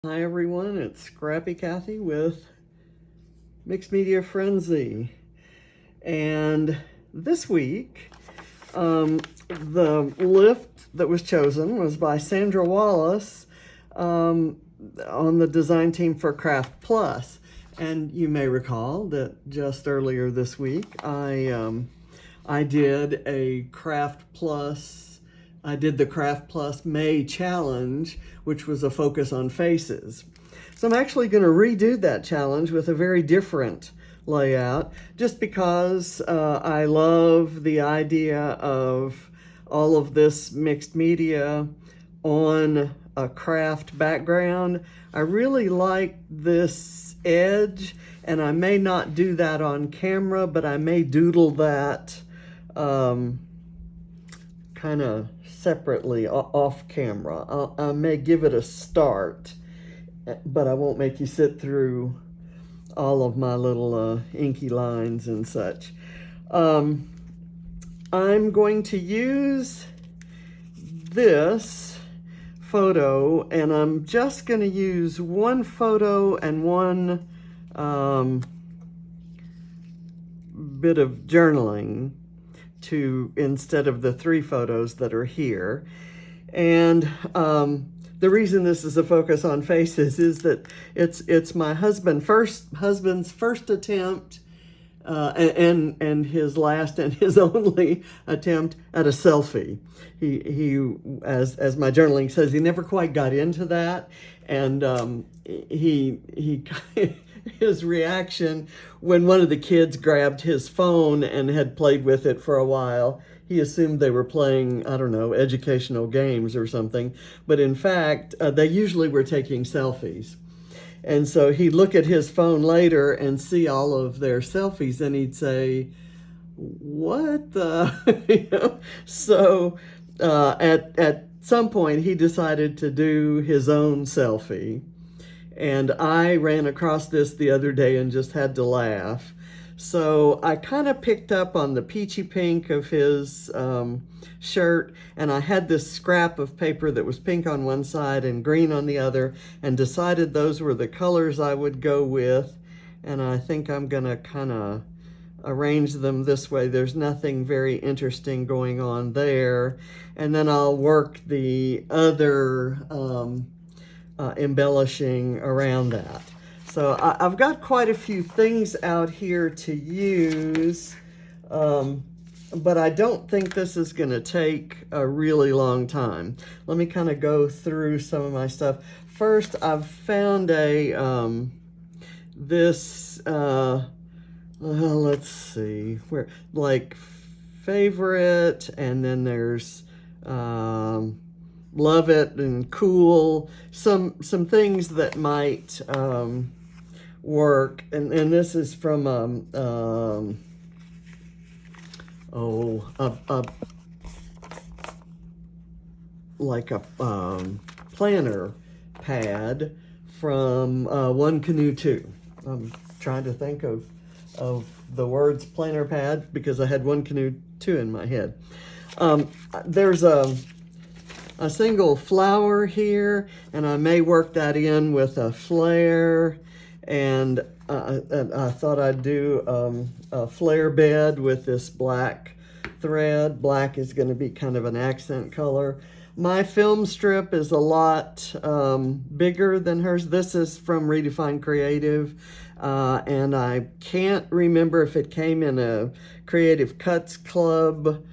Hi everyone, it's Scrappy Kathy with Mixed Media Frenzy. And this week, the lift that was chosen was by Sandra Wallace on the design team for Kraft Plus. And you may recall that just earlier this week, I did a Kraft Plus. I did the Kraft Plus May challenge, which was a focus on faces. So I'm actually going to redo that challenge with a very different layout, just because I love the idea of all of this mixed media on a craft background. I really like this edge, and I may not do that on camera, but I may doodle that kind of separately off camera. I may give it a start, but I won't make you sit through all of my little inky lines and such. I'm going to use this photo, and I'm just going to use one photo and one bit of journaling instead of the 3 photos that are here. And the reason this is a focus on faces is that it's my husband's first attempt and his last and his only attempt at a selfie. He as my journaling says, he never quite got into that, and he his reaction when one of the kids grabbed his phone and had played with it for a while, he assumed they were playing, I don't know, educational games or something. But in fact, they usually were taking selfies. And so he'd look at his phone later and see all of their selfies, and he'd say, what the, you know? So at some point he decided to do his own selfie. And I ran across this the other day and just had to laugh. So I kind of picked up on the peachy pink of his shirt, and I had this scrap of paper that was pink on one side and green on the other, and decided those were the colors I would go with. And I think I'm gonna kind of arrange them this way. There's nothing very interesting going on there. And then I'll work the other embellishing around that. So I've got quite a few things out here to use, but I don't think this is going to take a really long time. Let me kind of go through some of my stuff. First, I've found let's see, where, like, favorite, and then there's love it and cool, some things that might work, and this is from like a planner pad from One Canoe 2. I'm trying to think of the words planner pad because I had One Canoe 2 in my head. There's a single flower here, and I may work that in with a flare, and I thought I'd do a flare bed with this black thread. Black is going to be kind of an accent color. My film strip is a lot bigger than hers. This is from Redefined Kreative, and I can't remember if it came in a Creative Cuts Club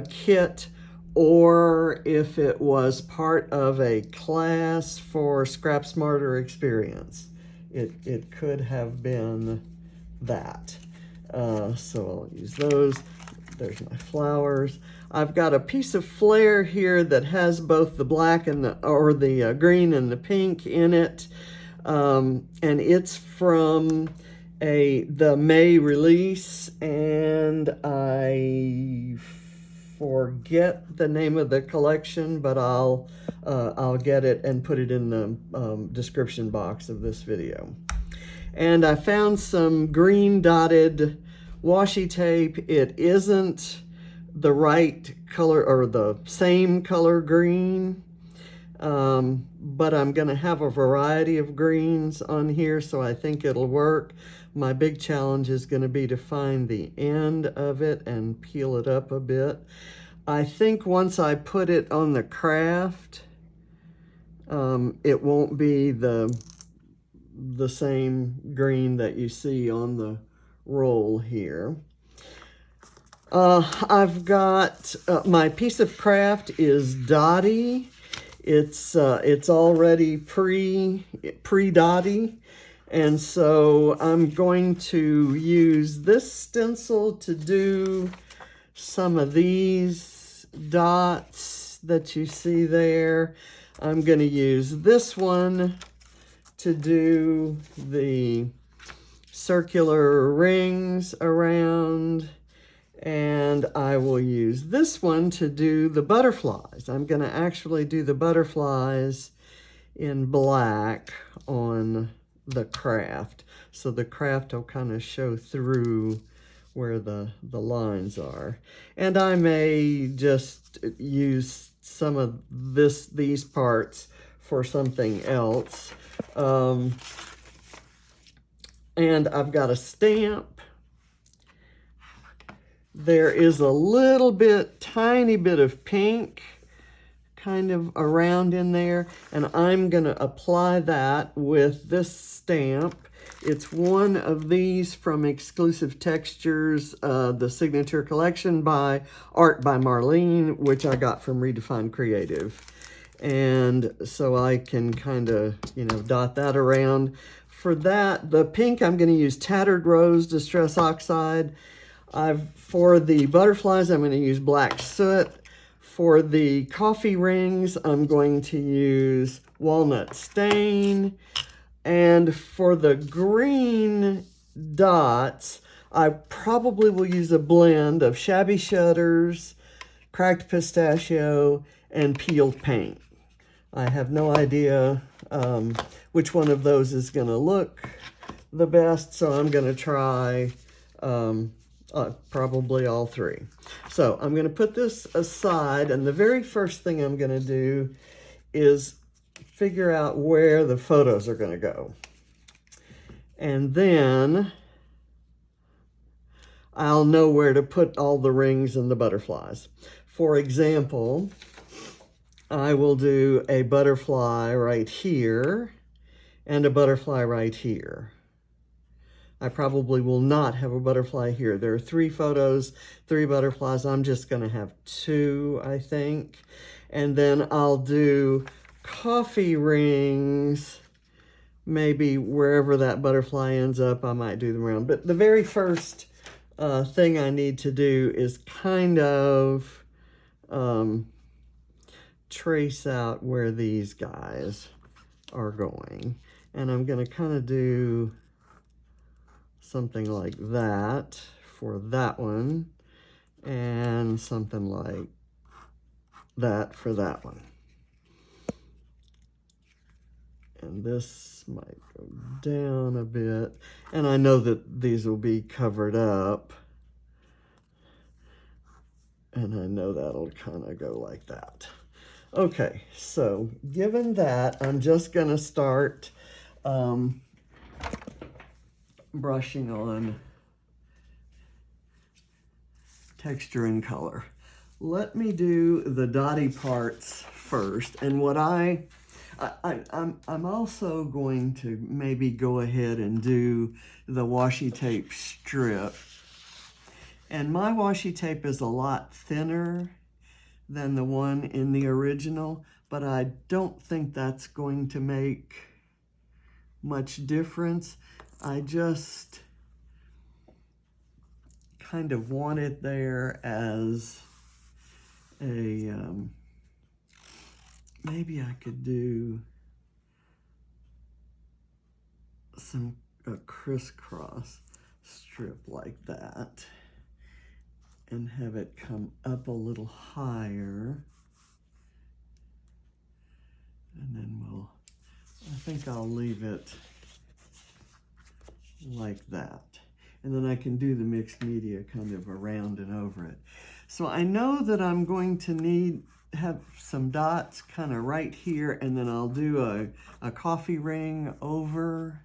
kit, or if it was part of a class for Scrap Smarter Experience. It could have been that. So I'll use those. There's my flowers. I've got a piece of flare here that has both the black and the green and the pink in it. And it's from the May release, and I forget the name of the collection, but I'll get it and put it in the description box of this video. And I found some green dotted washi tape. It isn't the right color or the same color green, but I'm going to have a variety of greens on here, so I think it'll work. My big challenge is going to be to find the end of it and peel it up a bit. I think once I put it on the Kraft, it won't be the same green that you see on the roll here. I've got my piece of Kraft is Dotty. It's already pre-Dotty, and so I'm going to use this stencil to do some of these dots that you see there. I'm going to use this one to do the circular rings around, and I will use this one to do the butterflies. I'm going to actually do the butterflies in black on the Kraft, so the Kraft will kind of show through where the lines are. And I may just use some of these parts for something else. And I've got a stamp. There is a little bit, tiny bit of pink kind of around in there, and I'm going to apply that with this stamp. It's one of these from Exclusive Textures, the Signature Collection by Art by Marlene, which I got from Redefined Kreative. And so I can kind of, dot that around. For that, the pink, I'm going to use Tattered Rose Distress Oxide. For the butterflies, I'm going to use black soot. For the coffee rings, I'm going to use Walnut Stain. And for the green dots, I probably will use a blend of Shabby Shutters, Cracked Pistachio, and Peeled Paint. I have no idea which one of those is going to look the best, so I'm going to try probably all three. So I'm going to put this aside, and the very first thing I'm going to do is figure out where the photos are going to go. And then I'll know where to put all the rings and the butterflies. For example, I will do a butterfly right here and a butterfly right here. I probably will not have a butterfly here. There are 3 photos, 3 butterflies. I'm just going to have 2, I think. And then I'll do coffee rings, maybe wherever that butterfly ends up, I might do them around. But the very first thing I need to do is kind of trace out where these guys are going. And I'm going to kind of do something like that for that one, and something like that for that one. And this might go down a bit, and I know that these will be covered up, and I know that'll kind of go like that. Okay, so given that, I'm just going to start brushing on texture and color. Let me do the dotty parts first, and what I'm also going to maybe go ahead and do the washi tape strip. And my washi tape is a lot thinner than the one in the original, but I don't think that's going to make much difference. I just kind of want it there as a, maybe I could do a crisscross strip like that and have it come up a little higher. And then I think I'll leave it like that. And then I can do the mixed media kind of around and over it. So I know that I'm going to need have some dots kind of right here, and then I'll do a coffee ring over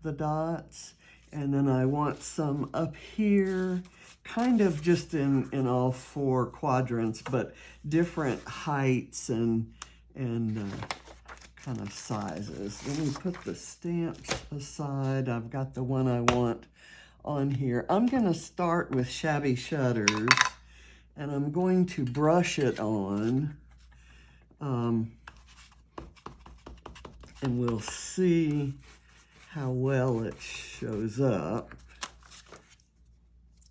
the dots. And then I want some up here, kind of just in all 4 quadrants, but different heights and kind of sizes. Let me put the stamps aside. I've got the one I want on here. I'm going to start with Shabby Shutters, and I'm going to brush it on, and we'll see how well it shows up.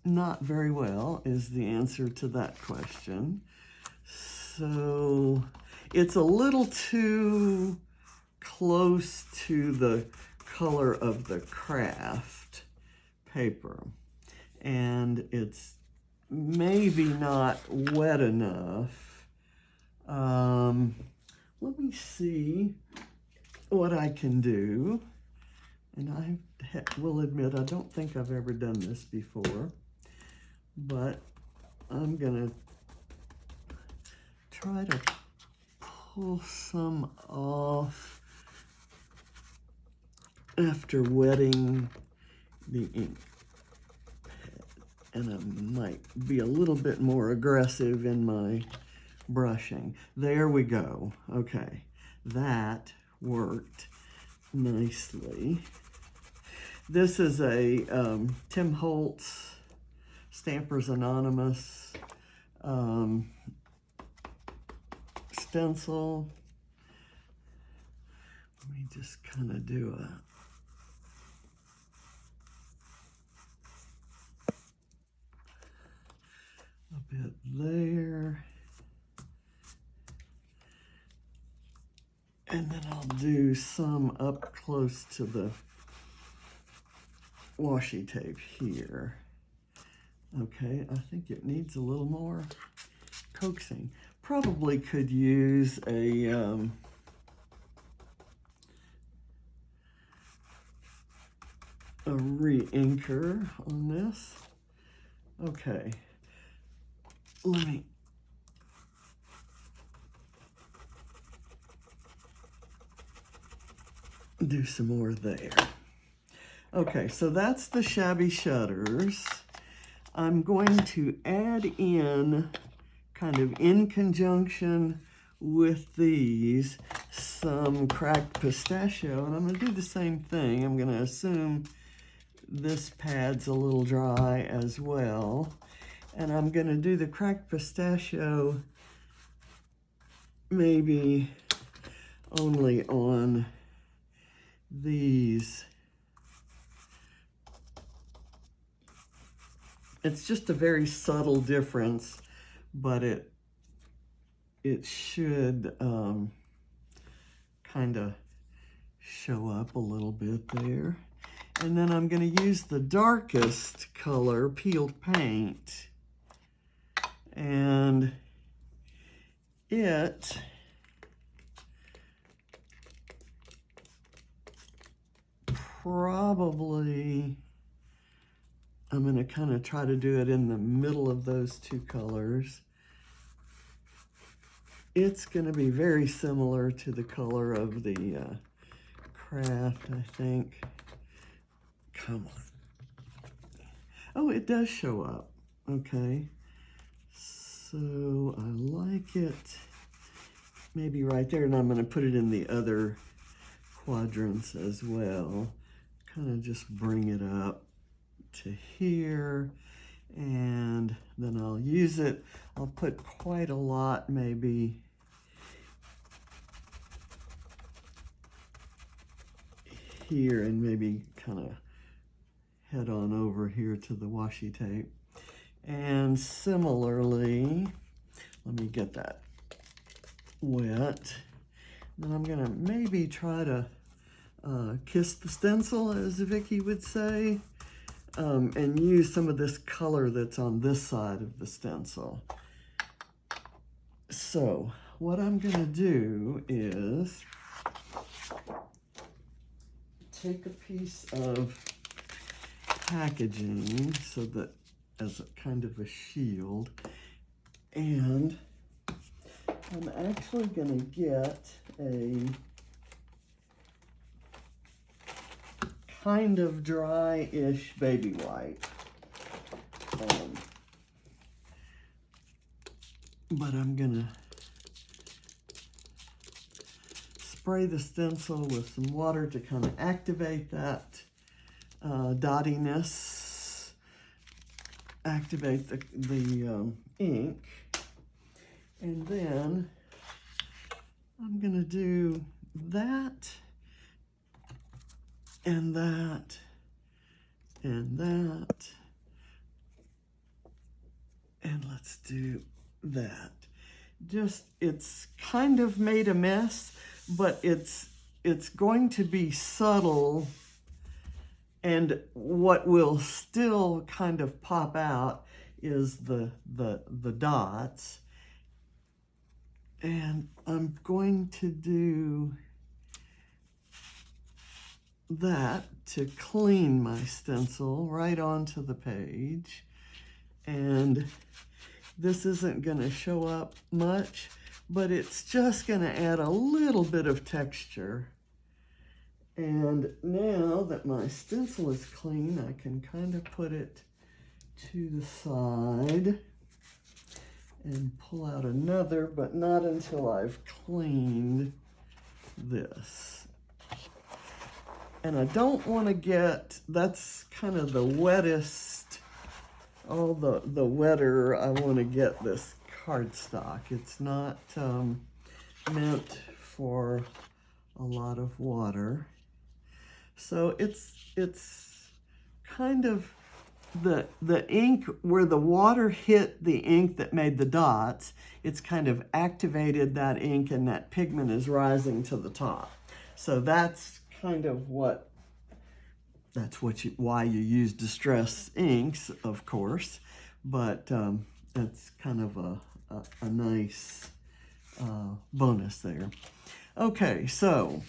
Not very well is the answer to that question. So it's a little too close to the color of the Kraft paper, and it's maybe not wet enough. Let me see what I can do. And I will admit, I don't think I've ever done this before, but I'm gonna try to pull some off after wetting the ink pad. And I might be a little bit more aggressive in my brushing. There we go. Okay, that worked nicely. This is a Tim Holtz Stampers Anonymous stencil. Let me just kind of do a bit there. And then I'll do some up close to the washi tape here. Okay, I think it needs a little more coaxing. Probably could use a re-inker on this. Okay, let me do some more there. Okay, so that's the Shabby Shutters. I'm going to add in, kind of in conjunction with these, some cracked pistachio, and I'm going to do the same thing. I'm going to assume this pad's a little dry as well, and I'm going to do the cracked pistachio maybe only on these. It's just a very subtle difference, but it should kind of show up a little bit there. And then I'm going to use the darkest color, peeled paint, and it probably, I'm going to kind of try to do it in the middle of those 2 colors. It's going to be very similar to the color of the Kraft, I think. Come on. Oh, it does show up. Okay. So I like it maybe right there, and I'm going to put it in the other quadrants as well. Kind of just bring it up to here, and then I'll use it. I'll put quite a lot maybe here, and maybe kind of head on over here to the washi tape. And similarly, let me get that wet. Then I'm gonna maybe try to kiss the stencil, as Vicky would say, and use some of this color that's on this side of the stencil. So what I'm gonna do is take a piece of packaging, so that as a kind of a shield, and I'm actually going to get a kind of dry-ish baby white. But I'm going to spray the stencil with some water to kind of activate that dottiness, activate the ink. And then I'm going to do that and that and that. And let's do that. Just, it's kind of made a mess, but it's going to be subtle, and what will still kind of pop out is the dots. And I'm going to do that to clean my stencil right onto the page. And this isn't going to show up much, but it's just going to add a little bit of texture. And now that my stencil is clean, I can kind of put it to the side and pull out another, but not until I've cleaned this. And I don't want to get, that's kind of the wettest, all the wetter I want to get this cardstock. It's not meant for a lot of water. So it's kind of the ink, where the water hit the ink that made the dots, it's kind of activated that ink, and that pigment is rising to the top. So that's kind of what, why you use Distress inks, of course, but that's kind of a nice bonus there. Okay, so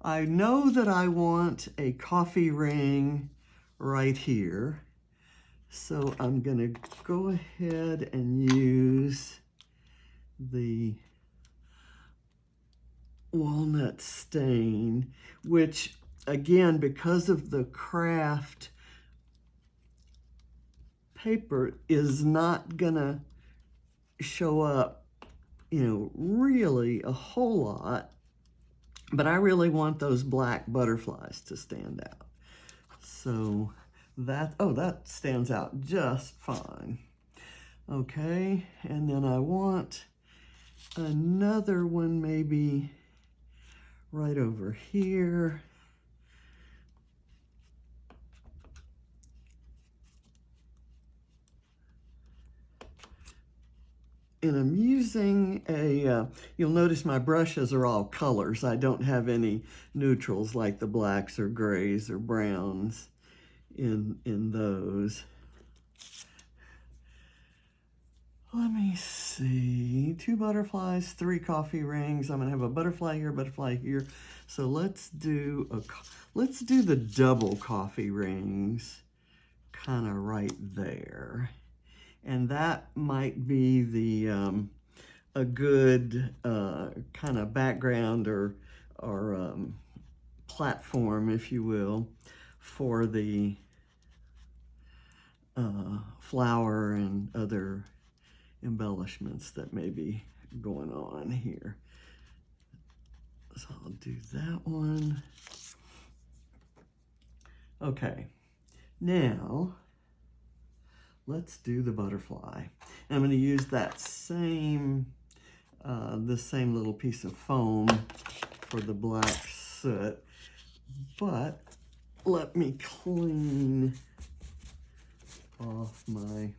I know that I want a coffee ring right here. So I'm going to go ahead and use the Walnut Stain, which again, because of the Kraft paper, is not going to show up, you know, really a whole lot. But I really want those black butterflies to stand out. So that, oh, that stands out just fine. Okay, and then I want another one maybe right over here. And I'm using a, you'll notice my brushes are all colors. I don't have any neutrals like the blacks or grays or browns in those. Let me see, 2 butterflies, 3 coffee rings. I'm gonna have a butterfly here. So let's do the double coffee rings kind of right there. And that might be the a good kind of background or platform, if you will, for the flower and other embellishments that may be going on here. So I'll do that one. Okay, now let's do the butterfly. And I'm going to use that same, this same little piece of foam for the black soot, but let me clean off my,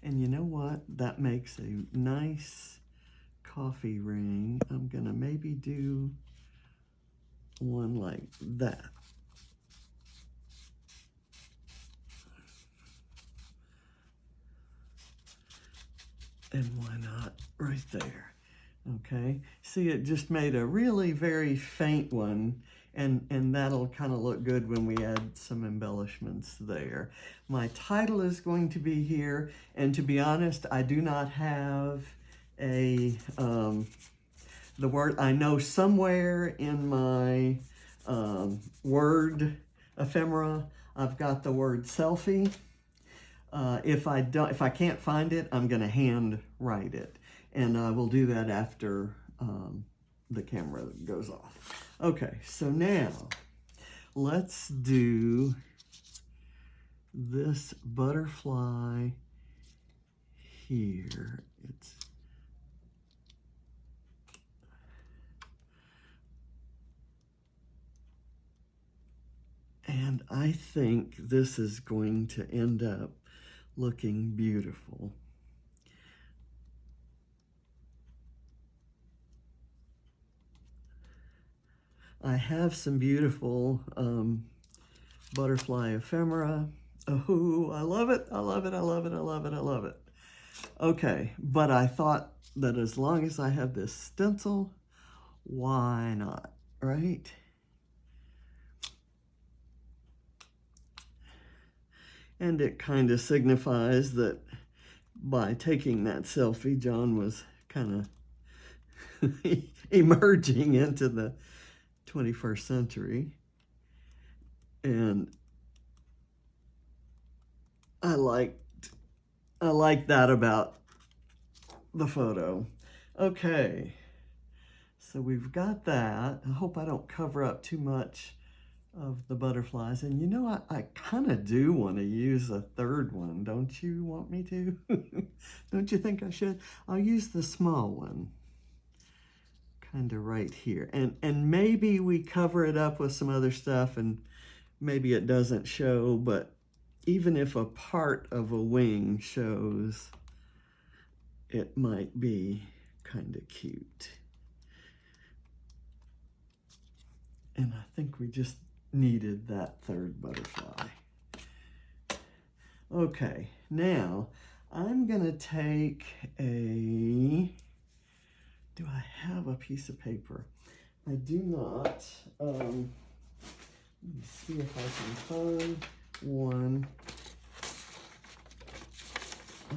and you know what? That makes a nice coffee ring. I'm going to maybe do one like that. And why not right there? Okay, see, it just made a really very faint one, and that'll kind of look good when we add some embellishments there. My title is going to be here, and to be honest, I do not have the word, I know somewhere in my word ephemera, I've got the word selfie. If I can't find it, I'm going to hand write it, and I will do that after the camera goes off. Okay, so now let's do this butterfly here. And I think this is going to end up looking beautiful. I have some beautiful butterfly ephemera. Oh, I love it, I love it, I love it, I love it, I love it. Okay, but I thought that as long as I have this stencil, why not, right? And it kind of signifies that by taking that selfie, John was kind of emerging into the 21st century. And I like that about the photo. Okay, so we've got that. I hope I don't cover up too much of the butterflies. And you know, I kind of do want to use a third one. Don't you want me to? Don't you think I should? I'll use the small one, kind of right here. And maybe we cover it up with some other stuff and maybe it doesn't show, but even if a part of a wing shows, it might be kind of cute. And I think we just needed that third butterfly. Okay, now I'm gonna take do I have a piece of paper? I do not. Let me see if I can find one.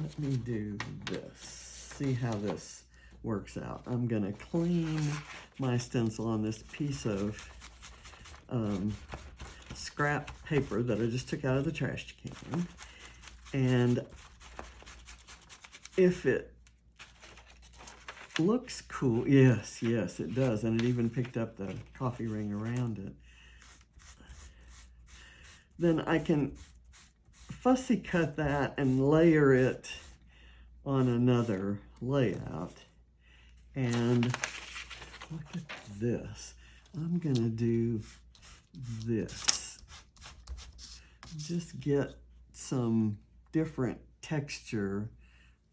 Let me do this. See how this works out. I'm gonna clean my stencil on this piece of scrap paper that I just took out of the trash can. And if it looks cool, yes, it does. And it even picked up the coffee ring around it. Then I can fussy cut that and layer it on another layout. And look at this. I'm gonna do this. Just get some different texture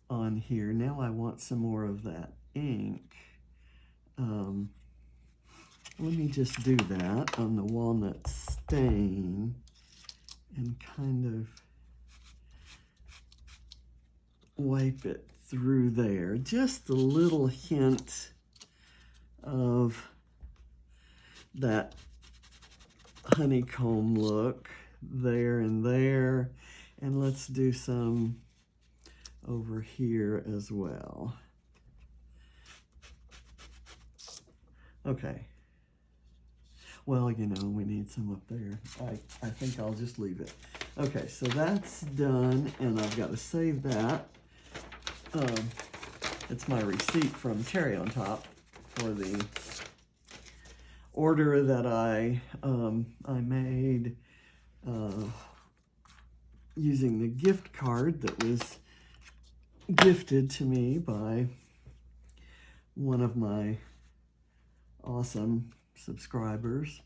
on here. Now I want some more of that ink. Let me just do that on the Walnut Stain and kind of wipe it through there. Just a little hint of that honeycomb look there and there. And let's do some over here as well. Okay. Well, you know, we need some up there. I think I'll just leave it. Okay, so that's done, and I've got to save that. It's my receipt from Cherry on Top for the order that I made using the gift card that was gifted to me by one of my awesome subscribers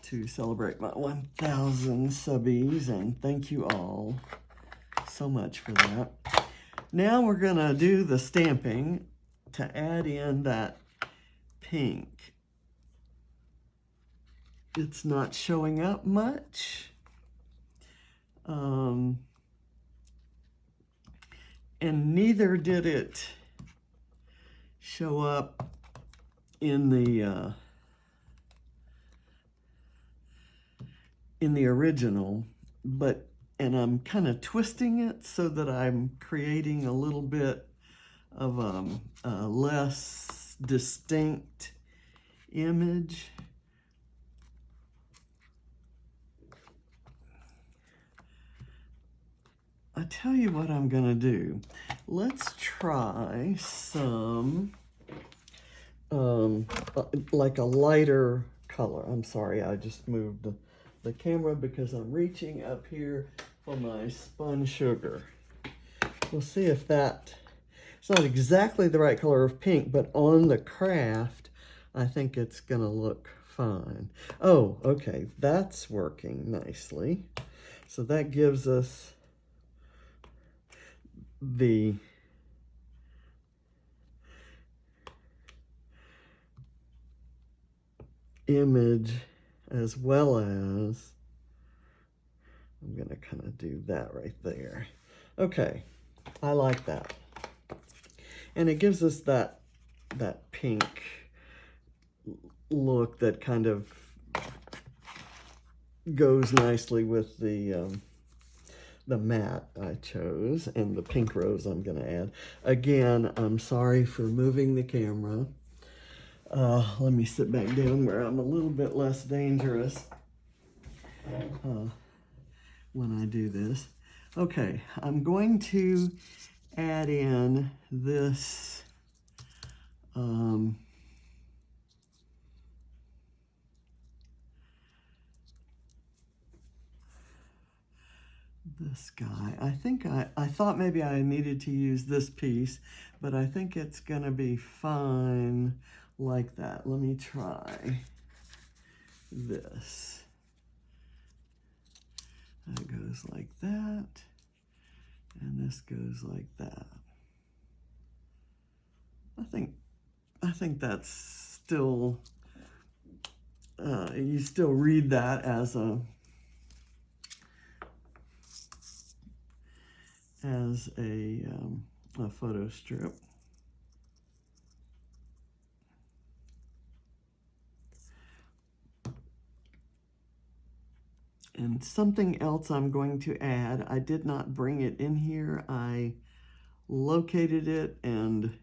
to celebrate my 1,000 subbies, and thank you all so much for that. Now we're gonna do the stamping to add in that pink. It's not showing up much. And neither did it show up in the original, and I'm kind of twisting it so that I'm creating a little bit a less distinct image. I tell you what I'm gonna do. Let's try some, like a lighter color. I'm sorry, I just moved the camera because I'm reaching up here for my spun sugar. We'll see if that, it's not exactly the right color of pink, but on the Kraft, I think it's gonna look fine. Oh, okay, that's working nicely. So that gives us the image as well as, I'm gonna kind of do that right there. Okay, I like that. And it gives us that pink look that kind of goes nicely with the matte I chose and the pink rose I'm gonna add. Again, I'm sorry for moving the camera. Let me sit back down where I'm a little bit less dangerous when I do this. Okay, I'm going to add in this this guy. I think I thought maybe I needed to use this piece, but I think it's gonna be fine like that. Let me try this. That goes like that, and this goes like that. I think that's still, you still read that as a photo strip. And something else I'm going to add, I did not bring it in here. I located it and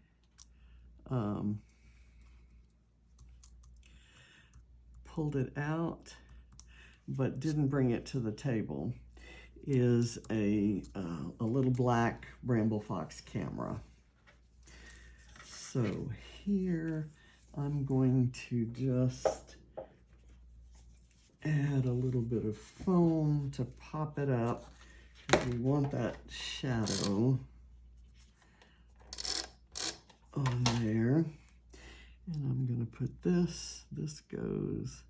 pulled it out, but didn't bring it to the table, is a little black Bramble Fox camera. So here I'm going to just add a little bit of foam to pop it up, because we want that shadow on there. And I'm going to put this goes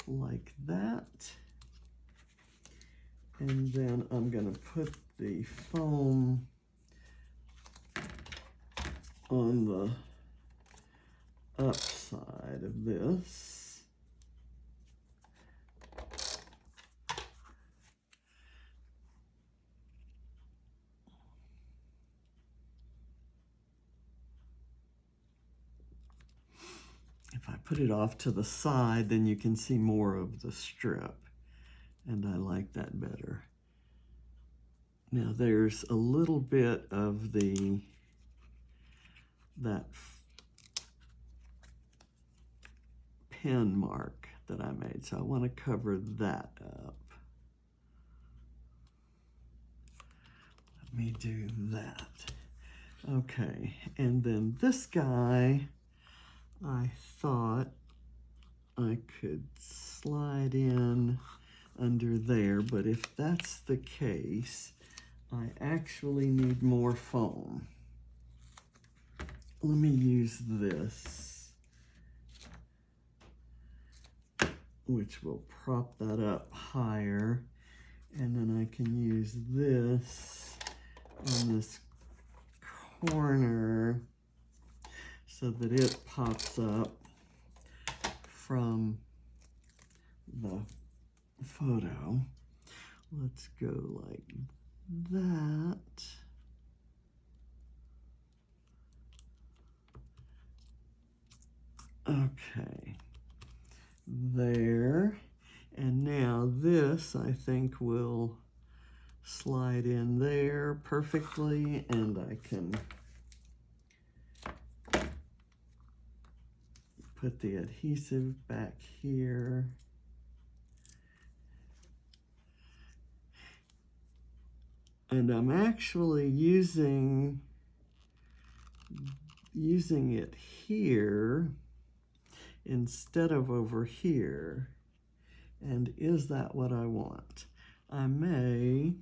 like that. And then I'm going to put the foam on the upside of this. If I put it off to the side, then you can see more of the strip, and I like that better. Now there's a little bit of that pen mark that I made, so I want to cover that up. Let me do that. Okay, and then this guy, I thought I could slide in under there, but if that's the case, I actually need more foam. Let me use this, which will prop that up higher, and then I can use this on this corner so that it pops up from the photo. Let's go like that. Okay, there. And now this, I think, will slide in there perfectly, and I can put the adhesive back here. And I'm actually using it here instead of over here. And is that what I want? I may,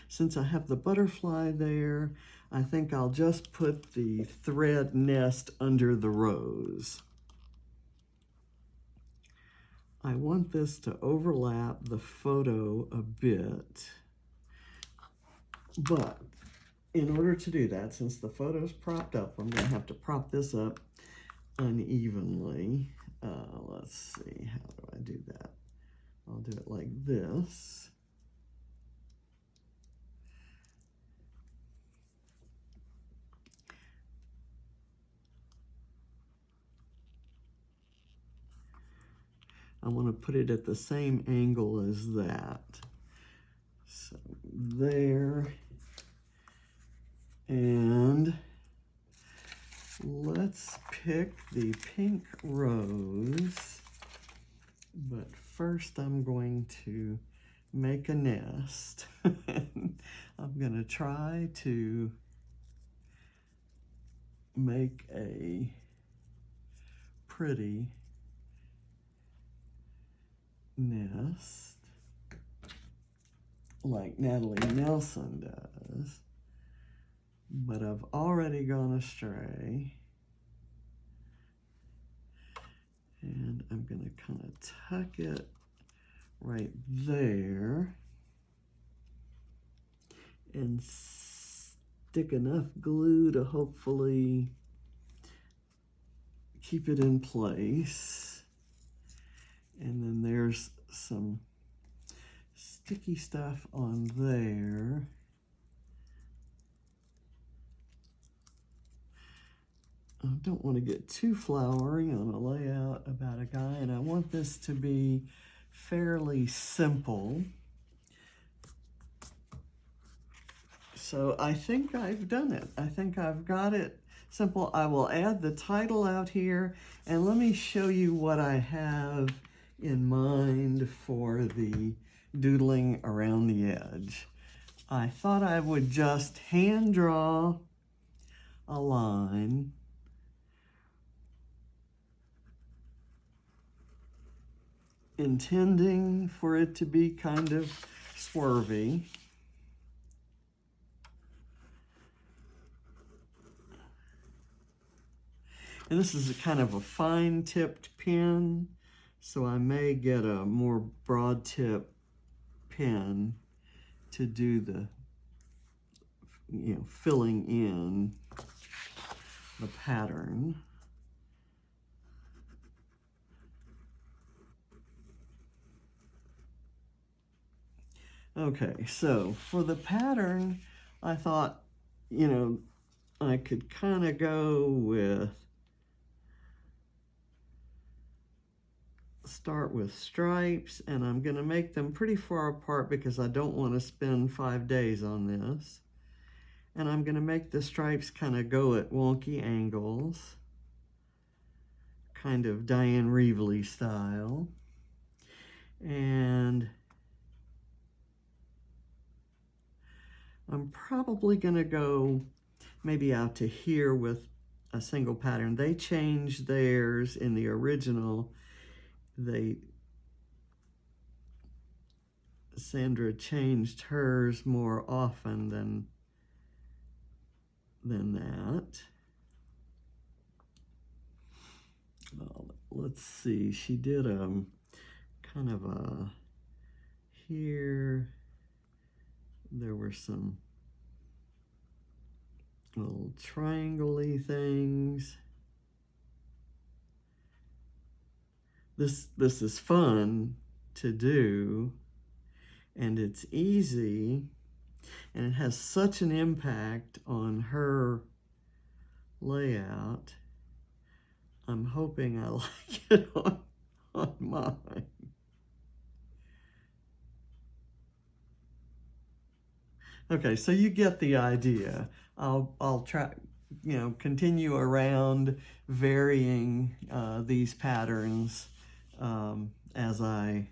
since I have the butterfly there, I think I'll just put the thread nest under the rose. I want this to overlap the photo a bit, but in order to do that, since the photo's propped up, I'm going to have to prop this up unevenly. Let's see, how do I do that? I'll do it like this. I want to put it at the same angle as that. So there. And let's pick the pink rose. But first I'm going to make a nest. I'm going to try to make a pretty nest like Natalie Nelson does, but I've already gone astray, and I'm going to kind of tuck it right there and stick enough glue to hopefully keep it in place. And then there's some sticky stuff on there. I don't want to get too flowery on a layout about a guy, and I want this to be fairly simple. So I think I've done it. I think I've got it simple. I will add the title out here, and let me show you what I have in mind for the doodling around the edge. I thought I would just hand draw a line intending for it to be kind of swervy. And this is a kind of a fine tipped pen, so I may get a more broad tip pen to do the, filling in the pattern. Okay, so for the pattern, I thought, I could kind of go with, start with stripes, and I'm going to make them pretty far apart because I don't want to spend 5 days on this. And I'm going to make the stripes kind of go at wonky angles, kind of Diane Reevely style. And I'm probably going to go maybe out to here with a single pattern. They changed theirs in the original. Sandra changed hers more often than that. Let's see, she did kind of a, here there were some little triangle-y things. This is fun to do, and it's easy, and it has such an impact on her layout. I'm hoping I like it on mine. Okay, so you get the idea. I'll try you know, continue around varying these patterns as I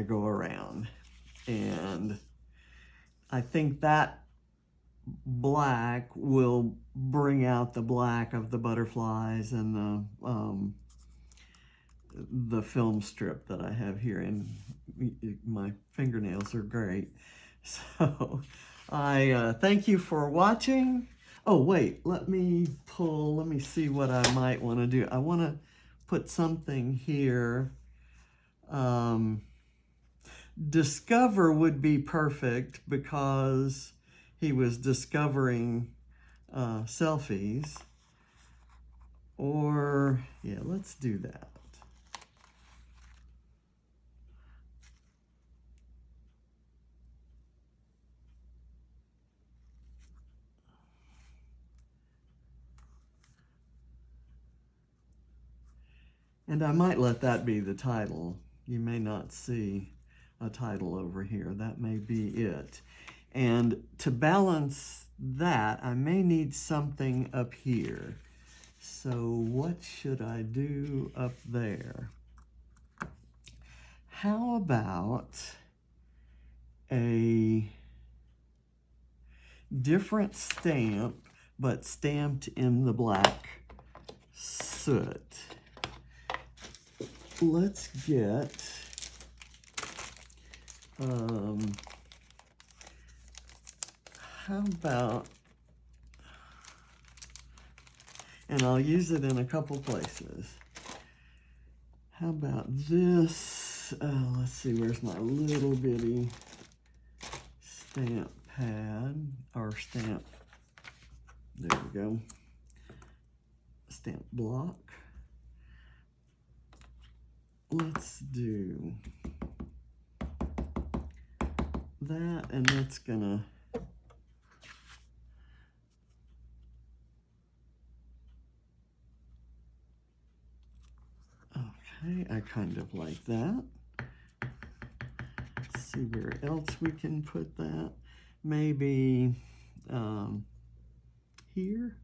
go around. And I think that black will bring out the black of the butterflies and the film strip that I have here, and my fingernails are great. So I thank you for watching. Oh wait, let me see what I might want to do. I want to put something here. Discover would be perfect because he was discovering selfies. Or, yeah, let's do that. And I might let that be the title. You may not see a title over here. That may be it. And to balance that, I may need something up here. So what should I do up there? How about a different stamp, but stamped in the black soot? Let's get how about, and I'll use it in a couple places. How about this? Let's see, where's my little bitty stamp pad, or stamp, there we go, stamp block. Let's do that, and that's gonna, okay, I kind of like that. Let's see where else we can put that. Maybe here.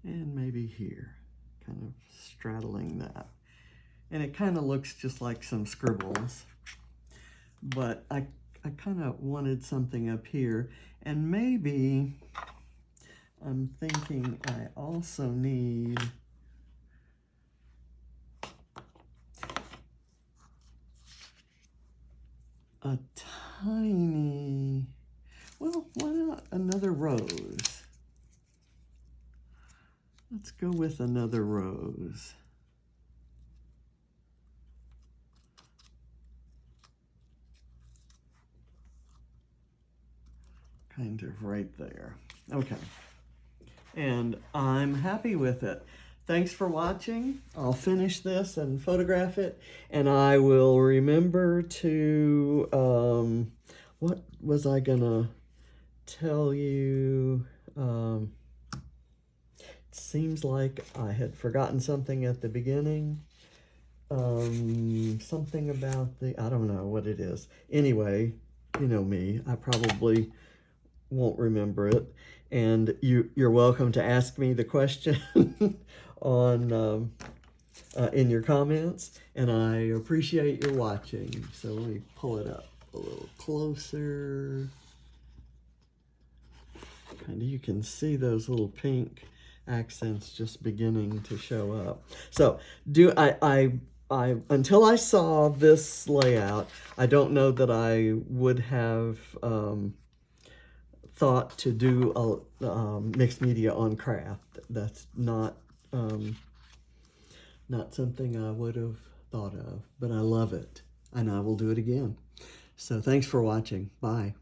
And maybe here, kind of straddling that. And it kind of looks just like some scribbles, but I kind of wanted something up here. And maybe I'm thinking I also need a tiny, well, why not another rose? Let's go with another rose. Kind of right there. Okay. And I'm happy with it. Thanks for watching. I'll finish this and photograph it, and I will remember to, what was I gonna tell you? Seems like I had forgotten something at the beginning. Something about the, I don't know what it is. Anyway, you know me, I probably won't remember it. And you're welcome to ask me the question on in your comments. And I appreciate your watching. So let me pull it up a little closer. Kind of, you can see those little pink accents just beginning to show up. So I until I saw this layout, I don't know that I would have thought to do a mixed media on Kraft. That's not something I would have thought of, but I love it and I will do it again. So thanks for watching. Bye.